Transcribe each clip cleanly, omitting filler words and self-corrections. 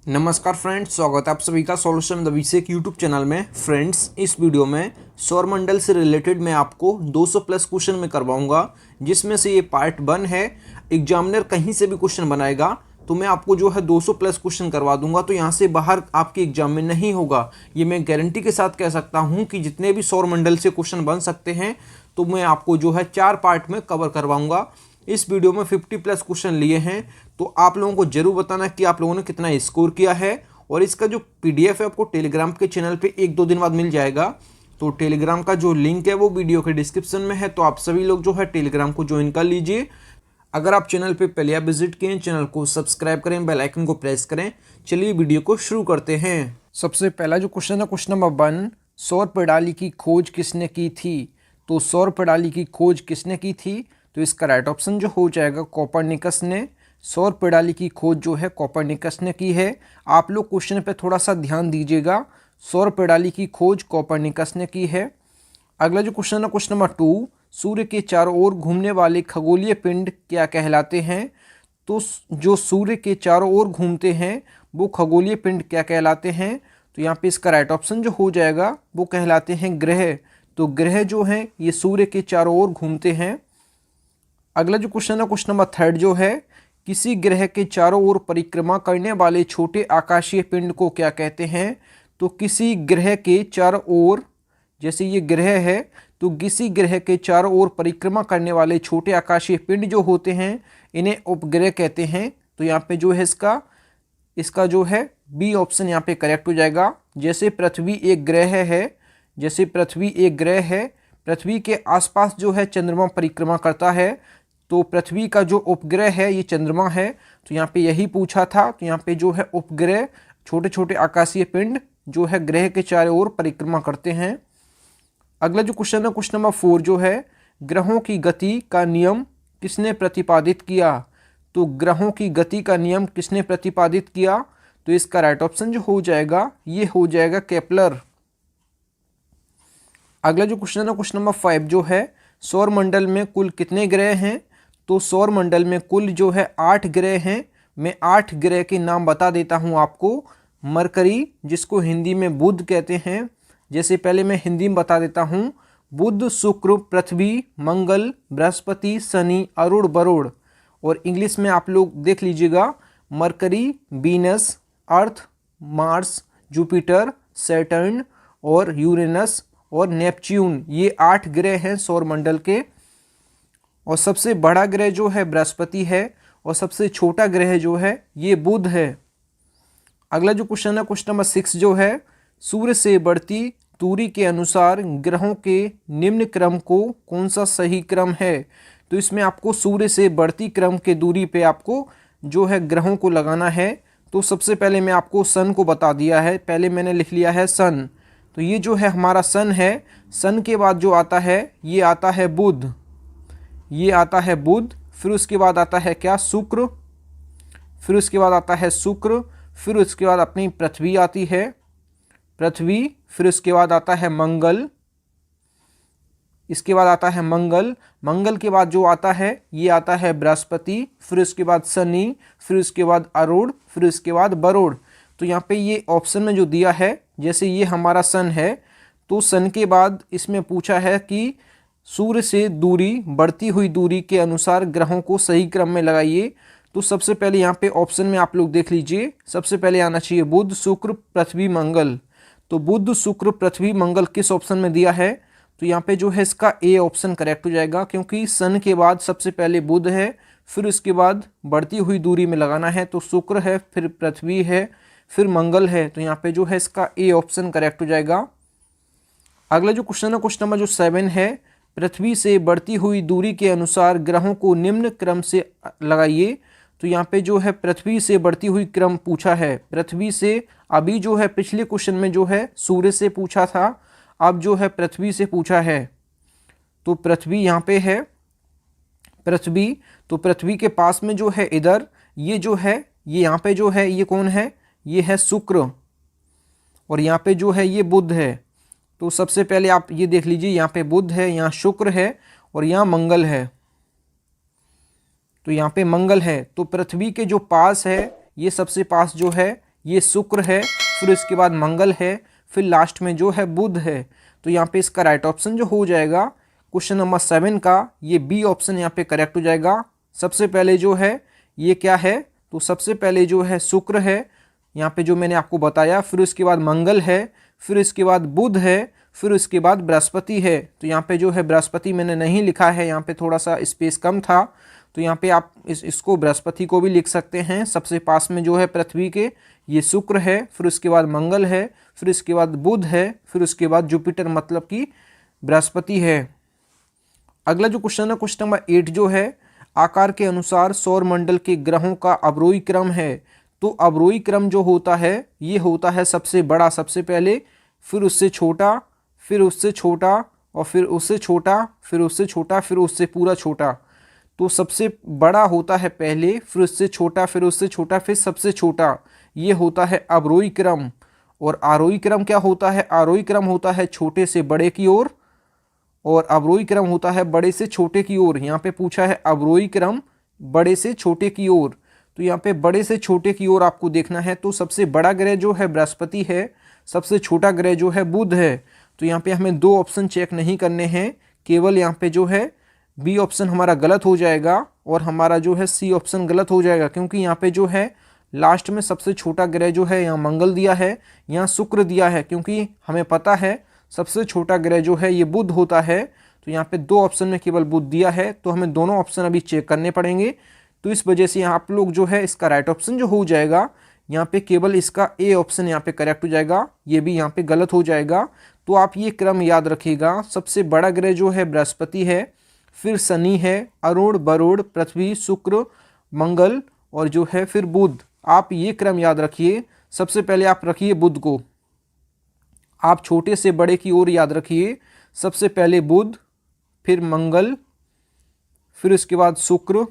नमस्कार फ्रेंड्स, स्वागत है आप सभी का सॉल्यूशन द बीसेक यूट्यूब चैनल में। फ्रेंड्स, इस वीडियो में सौरमंडल से रिलेटेड मैं आपको 200 प्लस क्वेश्चन में करवाऊंगा, जिसमें से ये पार्ट 1 है। एग्जामिनर कहीं से भी क्वेश्चन बनाएगा तो मैं आपको जो है 200 प्लस क्वेश्चन करवा दूंगा, तो यहाँ से बाहर आपके एग्जाम में नहीं होगा। ये मैं गारंटी के साथ कह सकता हूँ कि जितने भी सौरमंडल से क्वेश्चन बन सकते हैं तो मैं आपको जो है 4 पार्ट में कवर करवाऊंगा। इस वीडियो में 50 प्लस क्वेश्चन लिए हैं, तो आप लोगों को जरूर बताना कि आप लोगों ने कितना स्कोर किया है। और इसका जो पीडीएफ है आपको टेलीग्राम के चैनल पे 1-2 दिन बाद मिल जाएगा। तो टेलीग्राम का जो लिंक है वो वीडियो के डिस्क्रिप्शन में है, तो आप सभी लोग जो है टेलीग्राम को ज्वाइन कर लीजिए। अगर आप चैनल पे पहले आप विजिट किए, चैनल को सब्सक्राइब करें, बेल आइकन को प्रेस करें। चलिए वीडियो को शुरू करते हैं। सबसे पहला जो क्वेश्चन है, क्वेश्चन नंबर 1, सौर प्रणाली की खोज किसने की थी? तो सौर प्रणाली की खोज किसने की थी? तो इसका राइट ऑप्शन जो हो जाएगा कोपरनिकस ने। सौर प्रणाली की खोज जो है कोपरनिकस ने की है। आप लोग क्वेश्चन पे थोड़ा सा ध्यान दीजिएगा। सौर प्रणाली की खोज कोपरनिकस ने की है। अगला जो क्वेश्चन है, क्वेश्चन नंबर 2, सूर्य के चारों ओर घूमने वाले खगोलीय पिंड क्या कहलाते हैं? तो जो सूर्य के चारों ओर घूमते हैं वो खगोलीय पिंड क्या कहलाते हैं? तो यहाँ पे इसका राइट ऑप्शन जो हो जाएगा वो कहलाते हैं ग्रह। तो ग्रह जो हैं ये सूर्य के चारों ओर घूमते हैं। अगला जो क्वेश्चन है, क्वेश्चन नंबर 3 जो है, किसी ग्रह के चारों ओर परिक्रमा करने वाले छोटे आकाशीय पिंड को क्या कहते हैं? तो किसी ग्रह के चारों ओर, जैसे ये ग्रह है तो किसी ग्रह के चारों ओर परिक्रमा करने वाले छोटे आकाशीय पिंड जो होते हैं इन्हें उपग्रह कहते हैं। तो यहाँ पे जो है इसका जो है बी ऑप्शन यहाँ पे करेक्ट हो जाएगा। जैसे पृथ्वी एक ग्रह है, जैसे पृथ्वी एक ग्रह है, पृथ्वी के आसपास जो है चंद्रमा परिक्रमा करता है, तो पृथ्वी का जो उपग्रह है ये चंद्रमा है। तो यहाँ पे यही पूछा था। तो यहाँ पे जो है उपग्रह छोटे छोटे आकाशीय पिंड जो है ग्रह के चारों ओर परिक्रमा करते हैं। अगला जो क्वेश्चन है, क्वेश्चन नंबर 4 जो है, ग्रहों की गति का नियम किसने प्रतिपादित किया? तो ग्रहों की गति का नियम किसने प्रतिपादित किया? तो इसका राइट ऑप्शन जो हो जाएगा ये हो जाएगा केपलर। अगला जो क्वेश्चन है, क्वेश्चन नंबर 5 जो है, सौरमंडल में कुल कितने ग्रह हैं? तो सौरमंडल में कुल जो है 8 ग्रह हैं। मैं 8 ग्रह के नाम बता देता हूं आपको। मरकरी, जिसको हिंदी में बुध कहते हैं, जैसे पहले मैं हिंदी में बता देता हूं, बुध, शुक्र, पृथ्वी, मंगल, बृहस्पति, शनि, अरुण, वरुण। और इंग्लिश में आप लोग देख लीजिएगा, मरकरी, वीनस, अर्थ, मार्स, जुपिटर, सैटर्न और यूरेनस और नेपच्यून। ये 8 ग्रह हैं सौरमंडल के। और सबसे बड़ा ग्रह जो है बृहस्पति है और सबसे छोटा ग्रह जो है ये बुध है। अगला जो क्वेश्चन है, क्वेश्चन नंबर 6 जो है, सूर्य से बढ़ती दूरी के अनुसार ग्रहों के निम्न क्रम को कौन सा सही क्रम है? तो इसमें आपको सूर्य से बढ़ती क्रम के दूरी पे आपको जो है ग्रहों को लगाना है। तो सबसे पहले मैं आपको सन को बता दिया है, पहले मैंने लिख लिया है सन। तो ये जो है हमारा सन है। सन के बाद जो आता है ये आता है बुध, ये आता है बुध। फिर उसके बाद आता है क्या? शुक्र। फिर उसके बाद आता है शुक्र। फिर उसके बाद अपनी पृथ्वी आती है, पृथ्वी। फिर उसके बाद आता है मंगल, इसके बाद आता है मंगल। मंगल के बाद जो आता है ये आता है बृहस्पति। फिर उसके बाद शनि, फिर उसके बाद अरुण, फिर उसके बाद वरुण। तो यहाँ पे ये ऑप्शन में जो दिया है, जैसे ये हमारा सन है तो सन के बाद इसमें पूछा है कि सूर्य से दूरी, बढ़ती हुई दूरी के अनुसार ग्रहों को सही क्रम में लगाइए। तो सबसे पहले यहाँ पे ऑप्शन में आप लोग देख लीजिए, सबसे पहले आना चाहिए बुध, शुक्र, पृथ्वी, मंगल। तो बुध, शुक्र, पृथ्वी, मंगल किस ऑप्शन में दिया है? तो यहाँ पे जो है इसका ए ऑप्शन करेक्ट हो जाएगा, क्योंकि सन के बाद सबसे पहले बुध है, फिर उसके बाद बढ़ती हुई दूरी में लगाना है तो शुक्र है, फिर पृथ्वी है, फिर मंगल है। तो यहाँ पे जो है इसका ए ऑप्शन करेक्ट हो जाएगा। अगला जो क्वेश्चन है, क्वेश्चन नंबर जो 7 है, पृथ्वी से बढ़ती हुई दूरी के अनुसार ग्रहों को निम्न क्रम से लगाइए। तो यहाँ पे जो है पृथ्वी से बढ़ती हुई क्रम पूछा है, पृथ्वी से। अभी जो है पिछले क्वेश्चन में जो है सूर्य से पूछा था, अब जो है पृथ्वी से पूछा है। तो पृथ्वी यहाँ पे है, पृथ्वी। तो पृथ्वी के पास में जो है इधर ये जो है, ये यहाँ पे जो है ये कौन है? ये है शुक्र। और यहाँ पे जो है ये बुध है। तो सबसे पहले आप ये देख लीजिए, यहाँ पे बुध है, यहाँ शुक्र है और यहाँ मंगल है। तो यहाँ पे मंगल है। तो पृथ्वी के जो पास है ये सबसे पास जो है ये शुक्र है, फिर इसके बाद मंगल है, फिर लास्ट में जो है बुध है। तो यहाँ पे इसका राइट ऑप्शन जो हो जाएगा क्वेश्चन नंबर 7 का, ये बी ऑप्शन यहाँ पे करेक्ट हो जाएगा। सबसे पहले जो है ये क्या है, तो सबसे पहले जो है शुक्र है यहाँ पे जो मैंने आपको बताया, फिर उसके बाद मंगल है, फिर इसके बाद बुध है, फिर उसके बाद बृहस्पति है। तो यहाँ पे जो है बृहस्पति मैंने नहीं लिखा है, यहाँ पे थोड़ा सा स्पेस कम था, तो यहाँ पे आप इसको बृहस्पति को भी लिख सकते हैं। सबसे पास में जो है पृथ्वी के ये शुक्र है, फिर उसके बाद मंगल है, फिर इसके बाद बुध है, फिर उसके बाद जुपिटर मतलब कि बृहस्पति है। अगला जो क्वेश्चन है क्वेश्चन नंबर 8 जो है, आकार के अनुसार सौर मंडल के ग्रहों का अवरोही क्रम है। तो अवरोही क्रम जो होता है ये होता है सबसे बड़ा सबसे पहले, फिर उससे छोटा, फिर उससे छोटा, और फिर उससे छोटा, फिर उससे छोटा, फिर उससे पूरा छोटा। तो सबसे बड़ा होता है पहले, फिर उससे छोटा, फिर उससे छोटा, फिर सबसे छोटा। ये होता है अवरोही क्रम। और आरोही क्रम क्या होता है, आरोही क्रम होता है छोटे से बड़े की ओर, और अवरोही क्रम होता है बड़े से छोटे की ओर। यहाँ पे पूछा है अवरोही क्रम बड़े से छोटे की ओर, तो यहाँ पे बड़े से छोटे की ओर आपको देखना है। तो सबसे बड़ा ग्रह जो है बृहस्पति है, सबसे छोटा ग्रह जो है बुध है। तो यहाँ पे हमें 2 ऑप्शन चेक नहीं करने हैं, केवल यहाँ पे जो है बी ऑप्शन हमारा गलत हो जाएगा और हमारा जो है सी ऑप्शन गलत हो जाएगा, क्योंकि यहाँ पे जो है लास्ट में सबसे छोटा ग्रह जो है यहाँ मंगल दिया है, यहाँ शुक्र दिया है, क्योंकि हमें पता है सबसे छोटा ग्रह जो है ये बुध होता है। तो यहाँ पे 2 ऑप्शन में केवल बुध दिया है, तो हमें दोनों ऑप्शन अभी चेक करने पड़ेंगे। तो इस वजह से यहाँ आप लोग जो है इसका राइट ऑप्शन जो हो जाएगा यहाँ पे केवल इसका ए ऑप्शन यहाँ पे करेक्ट हो जाएगा, ये भी यहाँ पे गलत हो जाएगा। तो आप ये क्रम याद रखिएगा, सबसे बड़ा ग्रह जो है बृहस्पति है, फिर शनि है, अरुण, वरुण, पृथ्वी, शुक्र, मंगल, और जो है फिर बुध। आप ये क्रम याद रखिए। सबसे पहले आप रखिए बुध को, आप छोटे से बड़े की ओर याद रखिए। सबसे पहले बुध, फिर मंगल, फिर उसके बाद शुक्र,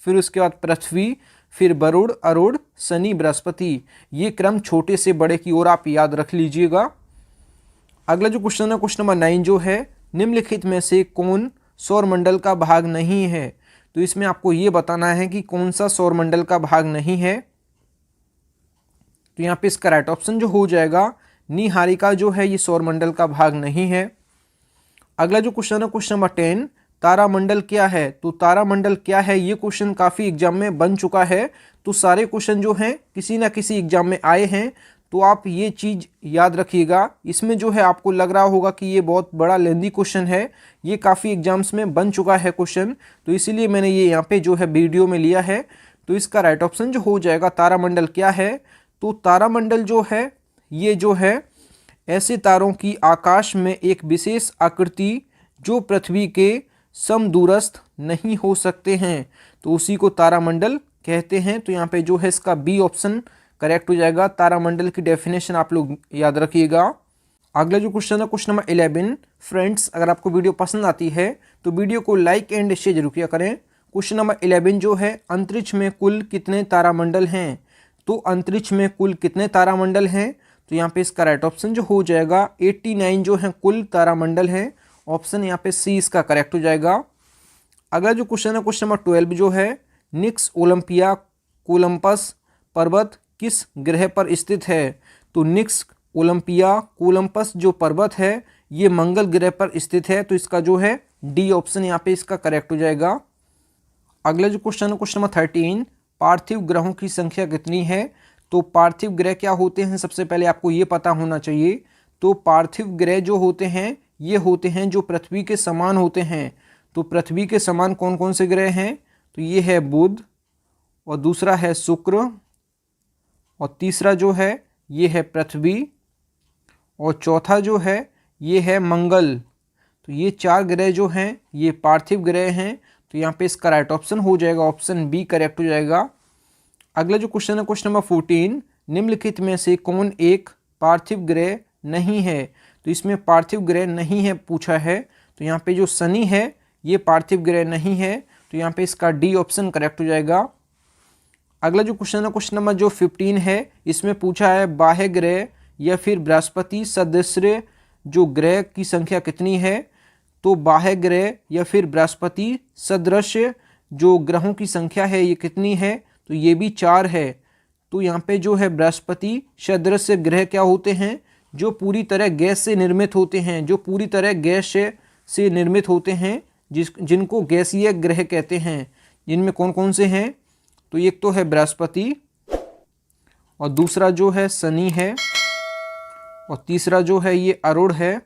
फिर उसके बाद पृथ्वी, फिर वरुण, अरुण, शनि, बृहस्पति। ये क्रम छोटे से बड़े की ओर आप याद रख लीजिएगा। अगला जो क्वेश्चन है क्वेश्चन नंबर 9 जो है, निम्नलिखित में से कौन सौरमंडल का भाग नहीं है। तो इसमें आपको ये बताना है कि कौन सा सौरमंडल का भाग नहीं है। तो यहाँ पे इसका राइट ऑप्शन जो हो जाएगा नीहारिका जो है ये सौरमंडल का भाग नहीं है। अगला जो क्वेश्चन है क्वेश्चन नंबर 10, तारामंडल क्या है। तो तारामंडल क्या है ये क्वेश्चन काफ़ी एग्जाम में बन चुका है। तो सारे क्वेश्चन जो हैं किसी ना किसी एग्जाम में आए हैं, तो आप ये चीज़ याद रखिएगा। इसमें जो है आपको लग रहा होगा कि ये बहुत बड़ा लेंदी क्वेश्चन है, ये काफ़ी एग्जाम्स में बन चुका है क्वेश्चन, तो इसीलिए मैंने ये यहाँ पे जो है वीडियो में लिया है। तो इसका राइट ऑप्शन जो हो जाएगा तारामंडल क्या है। तो तारामंडल जो है ये जो है ऐसे तारों की आकाश में एक विशेष आकृति जो पृथ्वी के समदूरस्थ नहीं हो सकते हैं, तो उसी को तारामंडल कहते हैं। तो यहाँ पे जो है इसका बी ऑप्शन करेक्ट हो जाएगा। तारामंडल की डेफिनेशन आप लोग याद रखिएगा। अगला जो क्वेश्चन है क्वेश्चन नंबर 11, फ्रेंड्स अगर आपको वीडियो पसंद आती है तो वीडियो को लाइक एंड शेयर जरूर किया करें। क्वेश्चन नंबर 11 जो है, अंतरिक्ष में कुल कितने तारामंडल हैं। तो अंतरिक्ष में कुल कितने तारामंडल हैं, तो यहाँ पे इसका राइट ऑप्शन जो हो जाएगा 89 जो है कुल तारामंडल हैं। ऑप्शन यहाँ पे सी इसका करेक्ट हो जाएगा। अगला जो क्वेश्चन है क्वेश्चन नंबर 12 जो है, निक्स ओलंपिया कोलंपस पर्वत किस ग्रह पर स्थित है। तो निक्स ओलंपिया कोलंपस जो पर्वत है ये मंगल ग्रह पर स्थित है। तो इसका जो है डी ऑप्शन यहाँ पे इसका करेक्ट हो जाएगा। अगला जो क्वेश्चन है क्वेश्चन नंबर 13, पार्थिव ग्रहों की संख्या कितनी है। तो पार्थिव ग्रह क्या होते हैं सबसे पहले आपको ये पता होना चाहिए। तो पार्थिव ग्रह जो होते हैं ये होते हैं जो पृथ्वी के समान होते हैं। तो पृथ्वी के समान कौन कौन से ग्रह हैं, तो ये है बुध, और दूसरा है शुक्र, और तीसरा जो है ये है पृथ्वी, और चौथा जो है ये है मंगल। तो ये 4 ग्रह जो हैं ये पार्थिव ग्रह हैं। तो यहाँ पे इसका राइट ऑप्शन हो जाएगा ऑप्शन बी करेक्ट हो जाएगा। अगला जो क्वेश्चन है क्वेश्चन नंबर 14, निम्नलिखित में से कौन एक पार्थिव ग्रह नहीं है। तो इसमें पार्थिव ग्रह नहीं है पूछा है। तो यहाँ पे जो शनि है ये पार्थिव ग्रह नहीं है। तो यहाँ पे इसका डी ऑप्शन करेक्ट हो जाएगा। अगला जो क्वेश्चन है क्वेश्चन नंबर जो 15 है, इसमें पूछा है बाह्य ग्रह या फिर बृहस्पति सदृश्य जो ग्रह की संख्या कितनी है। तो बाह्य ग्रह या फिर बृहस्पति सदृश जो ग्रहों की संख्या है ये कितनी है, तो ये भी 4 है। तो यहाँ पे जो है बृहस्पति सदृश ग्रह क्या होते हैं, जो पूरी तरह गैस से निर्मित होते हैं, जो पूरी तरह गैस से निर्मित होते हैं, जिनको गैसीय ग्रह कहते हैं। जिनमें कौन कौन से हैं, तो एक तो है बृहस्पति, और दूसरा जो है शनि है, और तीसरा जो है ये अरुण है,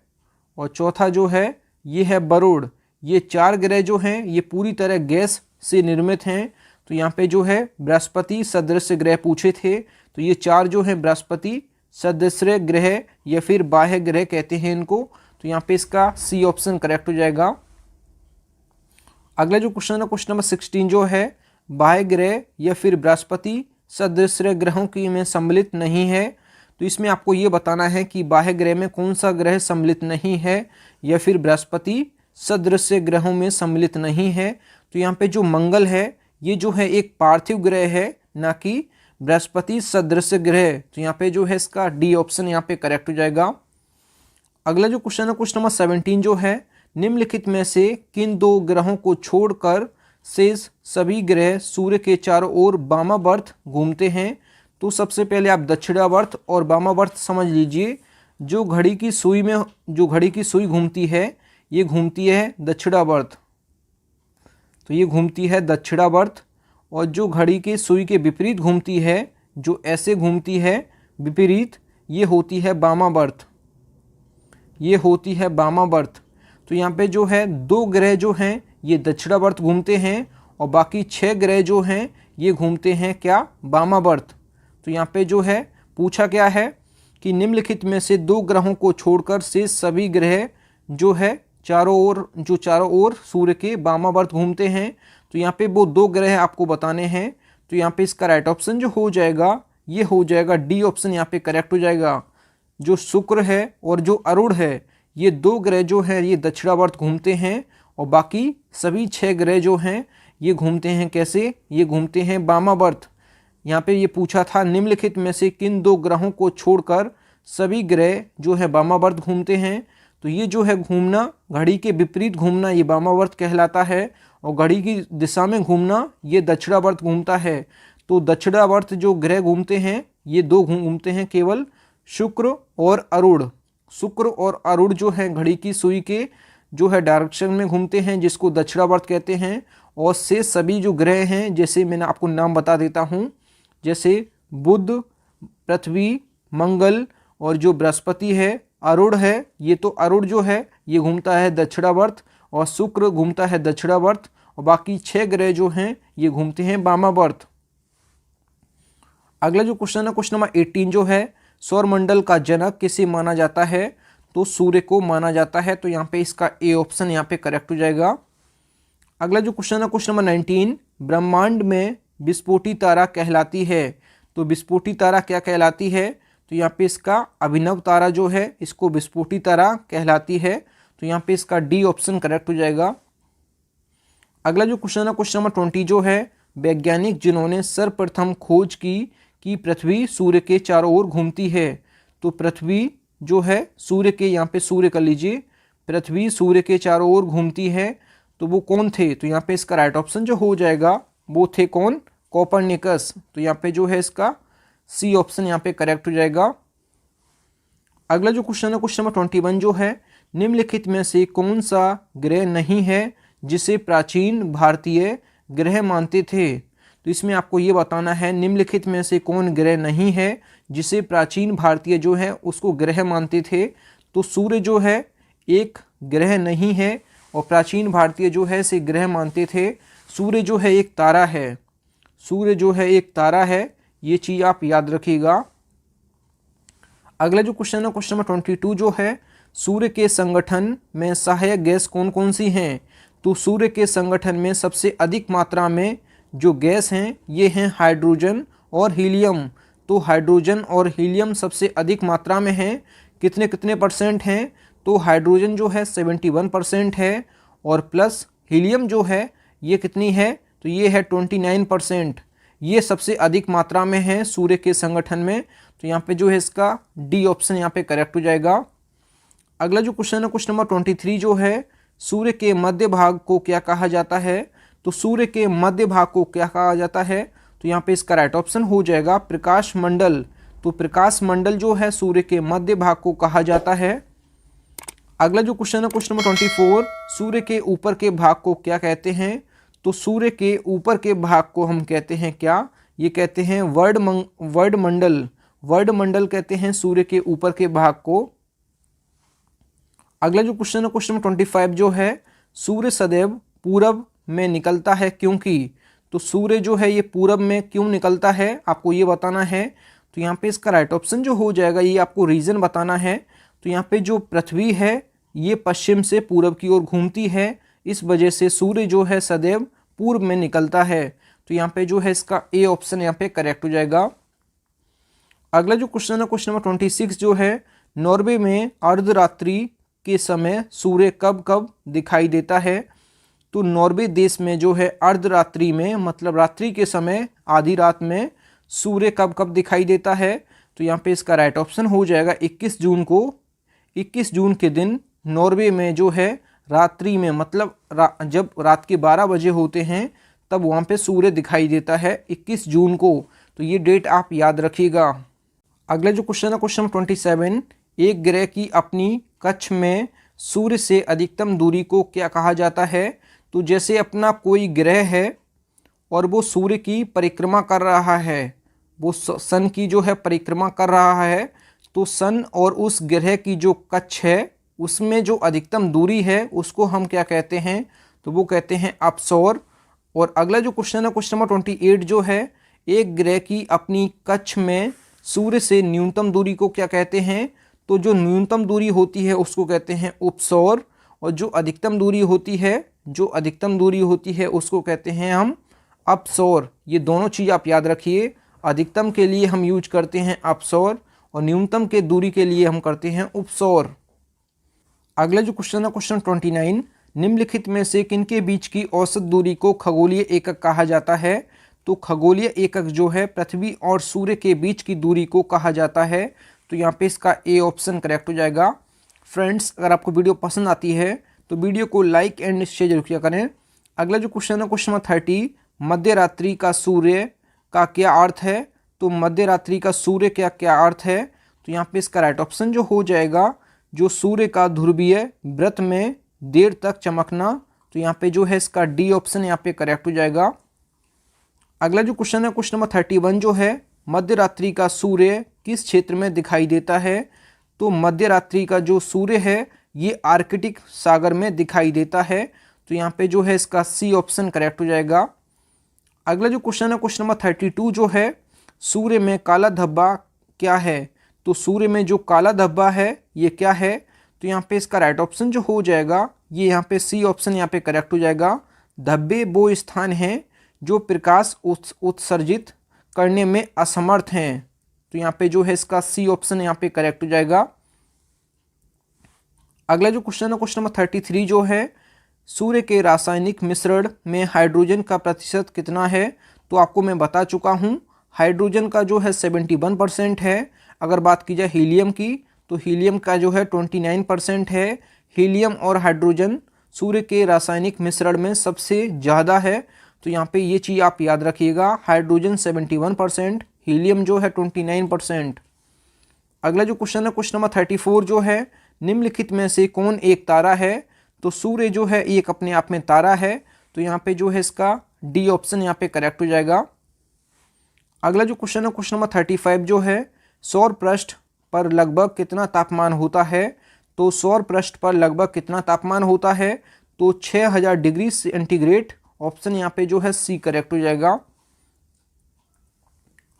और चौथा जो है ये है वरुण। ये 4 ग्रह जो हैं ये पूरी तरह गैस से निर्मित हैं। तो यहाँ पे जो है बृहस्पति सदृश ग्रह पूछे थे, तो ये 4 जो है बृहस्पति सदृश ग्रह या फिर बाह्य ग्रह कहते हैं इनको। तो यहाँ पे इसका सी ऑप्शन करेक्ट हो जाएगा। अगला जो क्वेश्चन है क्वेश्चन नंबर 16 जो है बाह्य ग्रह या फिर बृहस्पति सदृश ग्रहों की में सम्मिलित नहीं है। तो इसमें आपको ये बताना है कि बाह्य ग्रह में कौन सा ग्रह सम्मिलित नहीं है या फिर बृहस्पति सदृश ग्रहों में सम्मिलित नहीं है। तो यहाँ पे जो मंगल है ये जो है एक पार्थिव ग्रह है, ना कि बृहस्पति सदृश ग्रह। तो यहाँ पे जो है इसका डी ऑप्शन यहाँ पे करेक्ट हो जाएगा। अगला जो क्वेश्चन है क्वेश्चन नंबर 17 जो है निम्नलिखित में से किन 2 ग्रहों को छोड़कर शेष सभी ग्रह सूर्य के चारों ओर वामावर्त घूमते हैं। तो सबसे पहले आप दक्षिणावर्त और वामावर्त समझ लीजिए। जो घड़ी की सुई घूमती है ये घूमती है दक्षिणावर्त, तो ये घूमती है दक्षिणावर्त। और जो घड़ी के सुई के विपरीत घूमती है, जो ऐसे घूमती है विपरीत, ये होती है वामावर्त, ये होती है वामावर्त। तो यहाँ पे जो है 2 ग्रह जो हैं ये दक्षिणावर्त घूमते हैं, और बाकी 6 ग्रह जो हैं ये घूमते हैं क्या, वामावर्त। तो यहाँ पे जो है पूछा क्या है कि निम्नलिखित में से 2 ग्रहों को छोड़कर शेष सभी ग्रह जो है चारों ओर सूर्य के वामावर्त घूमते हैं। तो यहाँ पे वो 2 ग्रह आपको बताने हैं। तो यहाँ पे इसका राइट ऑप्शन जो हो जाएगा ये हो जाएगा डी ऑप्शन यहाँ पे करेक्ट हो जाएगा। जो शुक्र है और जो अरुण है ये 2 ग्रह जो है ये दक्षिणावर्त घूमते हैं, और बाकी सभी 6 ग्रह जो हैं ये घूमते हैं कैसे, ये घूमते हैं वामावर्त। यहाँ पे ये पूछा था निम्नलिखित में से किन 2 ग्रहों को छोड़कर सभी ग्रह जो है वामावर्त घूमते हैं। तो ये जो है घूमना, घड़ी के विपरीत घूमना, ये वामावर्त कहलाता है, और घड़ी की दिशा में घूमना ये दक्षिणावर्त घूमता है। तो दक्षिणावर्त जो ग्रह घूमते हैं ये 2 घूमते हैं केवल, शुक्र और अरुण। शुक्र और अरुण जो है घड़ी की सुई के जो है डायरेक्शन में घूमते हैं, जिसको दक्षिणावर्त कहते हैं। और से सभी जो ग्रह हैं, जैसे मैंने आपको नाम बता देता हूँ, जैसे बुध, पृथ्वी, मंगल और जो बृहस्पति है, अरुण है, ये तो अरुण जो है ये घूमता है दक्षिणावर्त, और शुक्र घूमता है दक्षिणावर्त, और बाकी 6 ग्रह जो हैं ये घूमते हैं वामावर्त। अगला जो क्वेश्चन है क्वेश्चन नंबर 18 जो है सौरमंडल का जनक किसे माना जाता है। तो सूर्य को माना जाता है। तो यहाँ पे इसका ए ऑप्शन यहाँ पे करेक्ट हो जाएगा। अगला जो क्वेश्चन है क्वेश्चन नंबर 19 ब्रह्मांड में विस्फोटी तारा कहलाती है। तो विस्फोटी तारा क्या कहलाती है, तो यहाँ पे इसका अभिनव तारा जो है इसको विस्फोटी तारा कहलाती है। तो यहाँ पे इसका डी ऑप्शन करेक्ट हो जाएगा। अगला जो क्वेश्चन है क्वेश्चन नंबर 20 जो है वैज्ञानिक जिन्होंने सर्वप्रथम खोज की कि पृथ्वी सूर्य के चारों ओर घूमती है। तो पृथ्वी जो है सूर्य के, यहाँ पे सूर्य कर लीजिए, पृथ्वी सूर्य के चारों ओर घूमती है। तो वो कौन थे, तो यहाँ पे इसका राइट ऑप्शन जो हो जाएगा वो थे कौन, कोपरनिकस। तो यहाँ पे जो है इसका सी ऑप्शन यहाँ पे करेक्ट हो जाएगा। अगला जो क्वेश्चन है क्वेश्चन नंबर 21 जो है निम्नलिखित में से कौन सा ग्रह नहीं है जिसे प्राचीन भारतीय ग्रह मानते थे। तो इसमें आपको ये बताना है निम्नलिखित में से कौन ग्रह नहीं है जिसे प्राचीन भारतीय जो है उसको ग्रह मानते थे। तो सूर्य जो है एक ग्रह नहीं है, और प्राचीन भारतीय जो है इसे ग्रह मानते थे। सूर्य जो है एक तारा है, सूर्य जो है एक तारा है, ये चीज़ आप याद रखिएगा। अगला जो क्वेश्चन है क्वेश्चन नंबर 22 जो है सूर्य के संगठन में सहायक गैस कौन कौन सी हैं। तो सूर्य के संगठन में सबसे अधिक मात्रा में जो गैस हैं ये हैं हाइड्रोजन और हीलियम। तो हाइड्रोजन और हीलियम सबसे अधिक मात्रा में हैं। कितने कितने परसेंट हैं, तो हाइड्रोजन जो है 71% है, और प्लस हीलियम जो है ये कितनी है, तो ये है 29%। ये सबसे अधिक मात्रा में है सूर्य के संगठन में। तो यहाँ पे जो है इसका डी ऑप्शन यहाँ पे करेक्ट हो जाएगा। अगला जो क्वेश्चन है क्वेश्चन नंबर 23 जो है सूर्य के मध्य भाग को क्या कहा जाता है। तो सूर्य के मध्य भाग को क्या कहा जाता है, तो यहाँ पे इसका राइट ऑप्शन हो जाएगा प्रकाश मंडल। तो प्रकाश मंडल जो है सूर्य के मध्य भाग को कहा जाता है। अगला जो क्वेश्चन है क्वेश्चन नंबर 24, सूर्य के ऊपर के भाग को क्या कहते हैं? तो सूर्य के ऊपर के भाग को हम कहते हैं क्या? ये कहते हैं वर्णमंडल। वर्णमंडल कहते हैं सूर्य के ऊपर के भाग को। अगला जो क्वेश्चन है क्वेश्चन नंबर 25 जो है, सूर्य सदैव पूरब में निकलता है क्योंकि? तो सूर्य जो है ये पूरब में क्यों निकलता है, आपको ये बताना है। तो यहाँ पे इसका राइट ऑप्शन जो हो जाएगा, ये आपको रीज़न बताना है। तो यहाँ पे जो पृथ्वी है ये पश्चिम से पूरब की ओर घूमती है, इस वजह से सूर्य जो है सदैव पूर्व में निकलता है। तो यहाँ पे जो है इसका ए ऑप्शन यहाँ पे करेक्ट हो जाएगा। अगला जो क्वेश्चन है क्वेश्चन नंबर 26 जो है, नॉर्वे में अर्धरात्रि के समय सूर्य कब कब दिखाई देता है? तो नॉर्वे देश में जो है अर्धरात्रि में मतलब रात्रि के समय आधी रात में सूर्य कब कब दिखाई देता है? तो यहाँ पे इसका राइट ऑप्शन हो जाएगा 21 जून को। 21 जून के दिन नॉर्वे में जो है रात्रि में मतलब जब रात के 12 बजे होते हैं तब वहाँ पे सूर्य दिखाई देता है 21 जून को। तो ये डेट आप याद रखिएगा। अगला जो क्वेश्चन है क्वेश्चन 27, एक ग्रह की अपनी कक्ष में सूर्य से अधिकतम दूरी को क्या कहा जाता है? तो जैसे अपना कोई ग्रह है और वो सूर्य की परिक्रमा कर रहा है, वो सन की जो है परिक्रमा कर रहा है, तो सन और उस ग्रह की जो कक्ष है उसमें जो अधिकतम दूरी है उसको हम क्या कहते हैं? तो वो कहते हैं अपसौर। और अगला जो क्वेश्चन है क्वेश्चन नंबर 28 जो है, एक ग्रह की अपनी कक्ष में सूर्य से न्यूनतम दूरी को क्या कहते हैं? तो जो न्यूनतम दूरी होती है उसको कहते हैं उपसौर, और जो अधिकतम दूरी होती है उसको कहते हैं हम अपसौर। ये दोनों चीज़ आप याद रखिए। अधिकतम के लिए हम यूज करते हैं अपसौर और न्यूनतम के दूरी के लिए हम करते हैं उपसौर। अगला जो क्वेश्चन है क्वेश्चन 29, निम्नलिखित में से किनके बीच की औसत दूरी को खगोलीय एकक कहा जाता है? तो खगोलीय एकक जो है पृथ्वी और सूर्य के बीच की दूरी को कहा जाता है। तो यहाँ पे इसका ए ऑप्शन करेक्ट हो जाएगा। फ्रेंड्स, अगर आपको वीडियो पसंद आती है तो वीडियो को लाइक एंड शेयर जरूर किया करें। अगला जो क्वेश्चन है क्वेश्चन नंबर 30, मध्य रात्रि का सूर्य का क्या अर्थ है? तो मध्य रात्रि का सूर्य का क्या अर्थ है? तो यहाँ पे इसका राइट ऑप्शन जो हो जाएगा, जो सूर्य का ध्रुवीय व्रत में देर तक चमकना। तो यहाँ पे जो है इसका डी ऑप्शन यहाँ पे करेक्ट हो जाएगा। अगला जो क्वेश्चन है क्वेश्चन नंबर 31 जो है, मध्य रात्रि का सूर्य किस क्षेत्र में दिखाई देता है? तो मध्य रात्रि का जो सूर्य है ये आर्कटिक सागर में दिखाई देता है। तो यहाँ पे जो है इसका सी ऑप्शन करेक्ट हो जाएगा। अगला जो क्वेश्चन है क्वेश्चन नंबर 32 जो है, सूर्य में काला धब्बा क्या है? तो सूर्य में जो काला धब्बा है ये क्या है? तो यहाँ पे इसका राइट ऑप्शन जो हो जाएगा, ये यहाँ पे सी ऑप्शन यहाँ पे करेक्ट हो जाएगा। धब्बे वो स्थान हैं जो प्रकाश उत्सर्जित करने में असमर्थ हैं। तो यहाँ पे जो है इसका सी ऑप्शन यहाँ पे करेक्ट हो जाएगा। अगला जो क्वेश्चन है क्वेश्चन नंबर 33 जो है, सूर्य के रासायनिक मिश्रण में हाइड्रोजन का प्रतिशत कितना है? तो आपको मैं बता चुका हूँ, हाइड्रोजन का जो है 71% है। अगर बात की जाए हीलियम की तो हीलियम का जो है 29% है। हीलियम और हाइड्रोजन सूर्य के रासायनिक मिश्रण में सबसे ज़्यादा है। तो यहाँ पे ये चीज़ आप याद रखिएगा, हाइड्रोजन 71%, हीलियम जो है 29%। अगला जो क्वेश्चन है क्वेश्चन नंबर 34 जो है, निम्नलिखित में से कौन एक तारा है? तो सूर्य जो है एक अपने आप में तारा है। तो यहाँ पे जो है इसका डी ऑप्शन यहाँ पे करेक्ट हो जाएगा। अगला जो क्वेश्चन है क्वेश्चन नंबर 35 जो है, सौर पृष्ठ पर लगभग कितना तापमान होता है? तो सौर पृष्ठ पर लगभग कितना तापमान होता है? तो 6000 डिग्री सेंटीग्रेड। ऑप्शन यहाँ पे जो है सी करेक्ट हो जाएगा।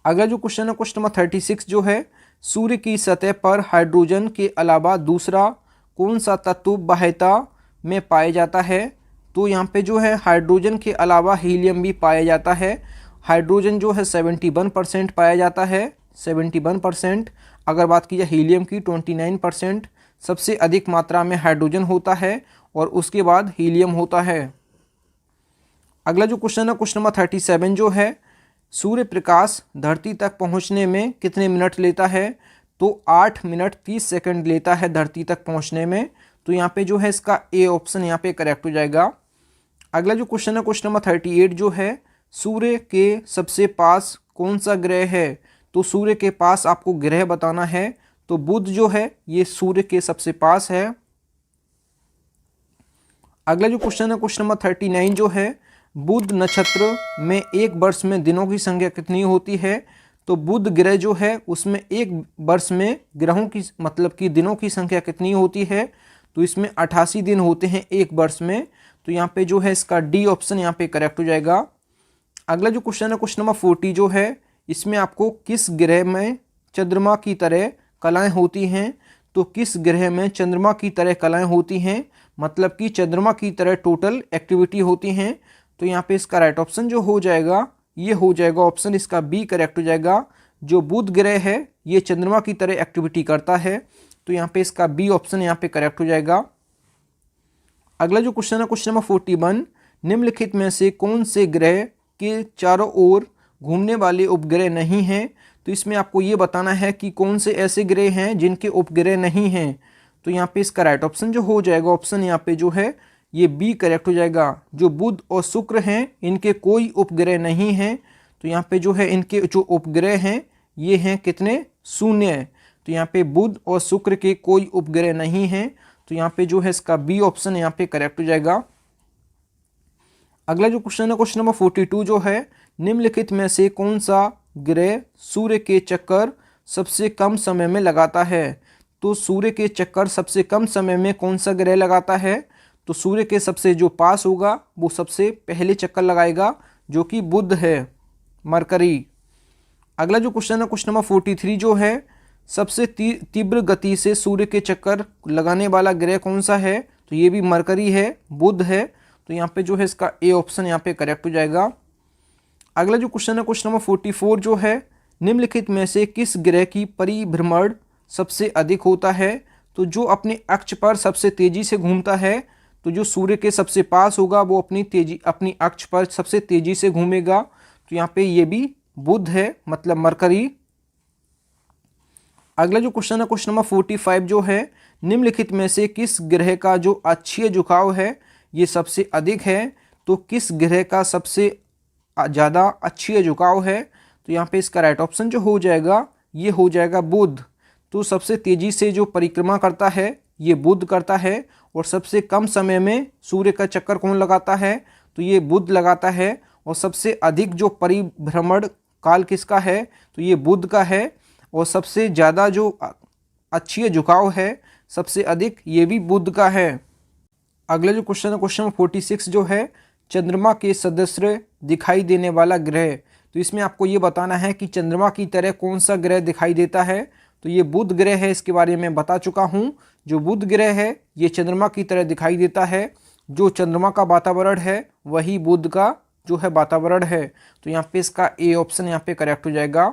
अगला जो क्वेश्चन है क्वेश्चन नंबर 36 जो है, सूर्य की सतह पर हाइड्रोजन के अलावा दूसरा कौन सा तत्व बाह्यता में पाया जाता है? तो यहाँ पे जो है हाइड्रोजन के अलावा हीलियम भी पाया जाता है। हाइड्रोजन जो है 71% पाया जाता है, 71%। अगर बात की जाए हीलियम की 29%। सबसे अधिक मात्रा में हाइड्रोजन होता है और उसके बाद हीलियम होता है। अगला जो क्वेश्चन है क्वेश्चन नंबर 37 जो है, सूर्य प्रकाश धरती तक पहुंचने में कितने मिनट लेता है? तो 8 मिनट 30 सेकंड लेता है धरती तक पहुंचने में। तो यहाँ पे जो है इसका ए ऑप्शन यहाँ पे करेक्ट हो जाएगा। अगला जो क्वेश्चन है क्वेश्चन नंबर 38 जो है, सूर्य के सबसे पास कौन सा ग्रह है? तो सूर्य के पास आपको ग्रह बताना है। तो बुध जो है ये सूर्य के सबसे पास है। अगला जो क्वेश्चन है क्वेश्चन नंबर 39 जो है, बुध नक्षत्र में एक वर्ष में दिनों की संख्या कितनी होती है? तो बुध ग्रह जो है उसमें एक वर्ष में ग्रहों की मतलब कि दिनों की संख्या कितनी होती है? तो इसमें 88 दिन होते हैं एक वर्ष में। तो यहाँ पे जो है इसका डी ऑप्शन यहाँ पे करेक्ट हो जाएगा। अगला जो क्वेश्चन है क्वेश्चन नंबर 40 जो है, इसमें आपको किस ग्रह में चंद्रमा की तरह कलाएं होती हैं? तो किस ग्रह में चंद्रमा की तरह कलाएं होती हैं, मतलब कि चंद्रमा की तरह टोटल एक्टिविटी होती हैं? तो यहाँ पे इसका राइट ऑप्शन जो हो जाएगा ये हो जाएगा ऑप्शन इसका बी करेक्ट हो जाएगा। जो बुध ग्रह है ये चंद्रमा की तरह एक्टिविटी करता है। तो यहाँ पे इसका बी ऑप्शन यहाँ पे करेक्ट हो जाएगा। अगला जो क्वेश्चन है क्वेश्चन नंबर 41, निम्नलिखित में से कौन से ग्रह के चारों ओर घूमने वाले उपग्रह नहीं हैं? तो इसमें आपको ये बताना है कि कौन से ऐसे ग्रह हैं जिनके उपग्रह नहीं हैं। तो यहाँ पे इसका राइट ऑप्शन जो हो जाएगा ऑप्शन यहाँ पे जो है ये बी करेक्ट हो जाएगा। जो बुध और शुक्र हैं इनके कोई उपग्रह नहीं हैं। तो यहाँ पे जो है इनके जो उपग्रह हैं ये हैं कितने? शून्य। तो यहाँ पे बुध और शुक्र के कोई उपग्रह नहीं हैं। तो यहाँ पे जो है इसका बी ऑप्शन यहाँ पे करेक्ट हो जाएगा। अगला जो क्वेश्चन है क्वेश्चन नंबर 42 जो है, निम्नलिखित में से कौन सा ग्रह सूर्य के चक्कर सबसे कम समय में लगाता है? तो सूर्य के चक्कर सबसे कम समय में कौन सा ग्रह लगाता है? तो सूर्य के सबसे जो पास होगा वो सबसे पहले चक्कर लगाएगा, जो कि बुध है, मरकरी। अगला जो क्वेश्चन है क्वेश्चन नंबर 43 जो है, सबसे तीव्र गति से सूर्य के चक्कर लगाने वाला ग्रह कौन सा है? तो ये भी मरकरी है, बुध है। तो यहाँ पे जो है इसका ए ऑप्शन यहाँ पे करेक्ट हो जाएगा। अगला जो क्वेश्चन है क्वेश्चन नंबर 44 जो है, निम्नलिखित में से किस ग्रह की परिभ्रमण सबसे अधिक होता है? तो जो अपने अक्ष पर सबसे तेजी से घूमता है, तो जो सूर्य के सबसे पास होगा वो अपनी अक्ष पर सबसे तेजी से घूमेगा। तो यहाँ पे ये भी बुध है, मतलब मरकरी। अगला जो क्वेश्चन है क्वेश्चन नंबर 45 जो है, निम्नलिखित में से किस ग्रह का जो अक्षीय झुकाव है ये सबसे अधिक है? तो किस ग्रह का सबसे ज़्यादा अक्षीय झुकाव है? तो यहाँ पे इसका राइट ऑप्शन जो हो जाएगा ये हो जाएगा बुध। तो सबसे तेज़ी से जो परिक्रमा करता है ये बुध करता है, और सबसे कम समय में सूर्य का चक्कर कौन लगाता है? तो ये बुध लगाता है। और सबसे अधिक जो परिभ्रमण काल किसका है? तो ये बुध का है। और सबसे ज़्यादा जो अक्षीय झुकाव है सबसे अधिक ये भी बुध का है। अगला जो क्वेश्चन है क्वेश्चन 46 जो है, चंद्रमा के सदृश दिखाई देने वाला ग्रह। तो इसमें आपको ये बताना है कि चंद्रमा की तरह कौन सा ग्रह दिखाई देता है? तो ये बुध ग्रह है, इसके बारे में बता चुका हूँ। जो बुध ग्रह है ये चंद्रमा की तरह दिखाई देता है। जो चंद्रमा का वातावरण है वही बुध का जो है वातावरण है। तो यहाँ पे इसका ए ऑप्शन यहाँ पे करेक्ट हो जाएगा।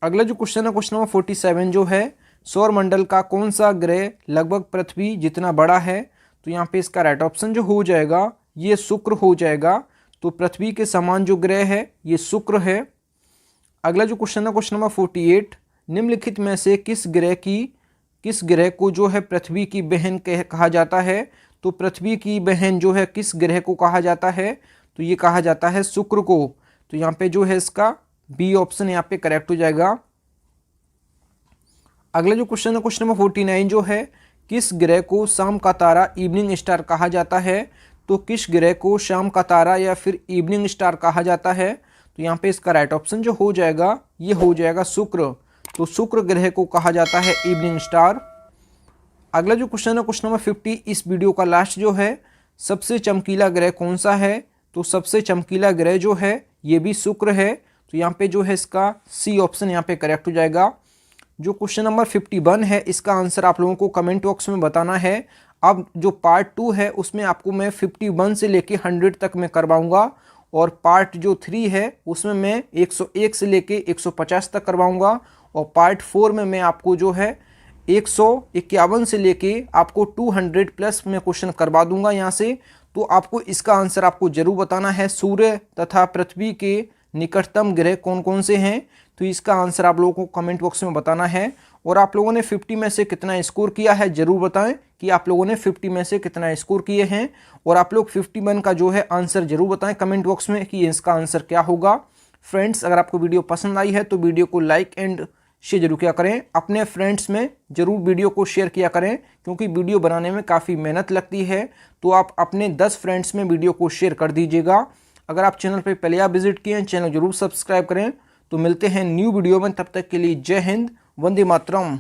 अगला जो क्वेश्चन है क्वेश्चन नंबर 47 जो है, सौरमंडल का कौन सा ग्रह लगभग पृथ्वी जितना बड़ा है? तो यहाँ पे इसका राइट ऑप्शन जो हो जाएगा ये शुक्र हो जाएगा। तो पृथ्वी के समान जो ग्रह है ये शुक्र है। अगला जो क्वेश्चन है क्वेश्चन नंबर 48, निम्नलिखित में से किस ग्रह को जो है पृथ्वी की बहन कहा जाता है? तो पृथ्वी की बहन जो है किस ग्रह को कहा जाता है? तो ये कहा जाता है शुक्र को। तो यहाँ पे जो है इसका बी ऑप्शन यहाँ पे करेक्ट हो जाएगा। अगला जो क्वेश्चन है क्वेश्चन नंबर 49 जो है, किस ग्रह को शाम का तारा इवनिंग स्टार कहा जाता है? तो किस ग्रह को शाम का तारा या फिर इवनिंग स्टार कहा जाता है? तो यहाँ पे इसका राइट ऑप्शन जो हो जाएगा ये हो जाएगा शुक्र। तो शुक्र ग्रह को कहा जाता है इवनिंग स्टार। अगला जो क्वेश्चन है क्वेश्चन नंबर 50 इस वीडियो का लास्ट जो है, सबसे चमकीला ग्रह कौन सा है? तो सबसे चमकीला ग्रह जो है ये भी शुक्र है। तो यहाँ पे जो है इसका सी ऑप्शन यहाँ पे करेक्ट हो जाएगा। जो क्वेश्चन नंबर 51 है इसका आंसर आप लोगों को कमेंट बॉक्स में बताना है। अब जो पार्ट 2 है उसमें आपको मैं 51 से लेके 100 तक मैं करवाऊंगा, और पार्ट जो 3 है उसमें मैं 101 से लेके 150 तक करवाऊंगा, और पार्ट 4 में मैं आपको जो है 151 से लेके आपको 200 प्लस मैं क्वेश्चन करवा दूंगा यहाँ से। तो आपको इसका आंसर आपको जरूर बताना है, सूर्य तथा पृथ्वी के निकटतम ग्रह कौन कौन से हैं? तो इसका आंसर आप लोगों को कमेंट बॉक्स में बताना है। और आप लोगों ने 50 में से कितना स्कोर किया है ज़रूर बताएं कि आप लोगों ने 50 में से कितना स्कोर किए हैं। और आप लोग 51 का जो है आंसर जरूर बताएं कमेंट बॉक्स में कि इसका आंसर क्या होगा। फ्रेंड्स, अगर आपको वीडियो पसंद आई है तो वीडियो को लाइक एंड शेयर जरूर किया करें। अपने फ्रेंड्स में जरूर वीडियो को शेयर किया करें क्योंकि वीडियो बनाने में काफ़ी मेहनत लगती है। तो आप अपने 10 फ्रेंड्स में वीडियो को शेयर कर दीजिएगा। अगर आप चैनल पर पहले आप विजिट किए हैं, चैनल जरूर सब्सक्राइब करें। तो मिलते हैं न्यू वीडियो में, तब तक के लिए जय हिंद, वंदे मातरम।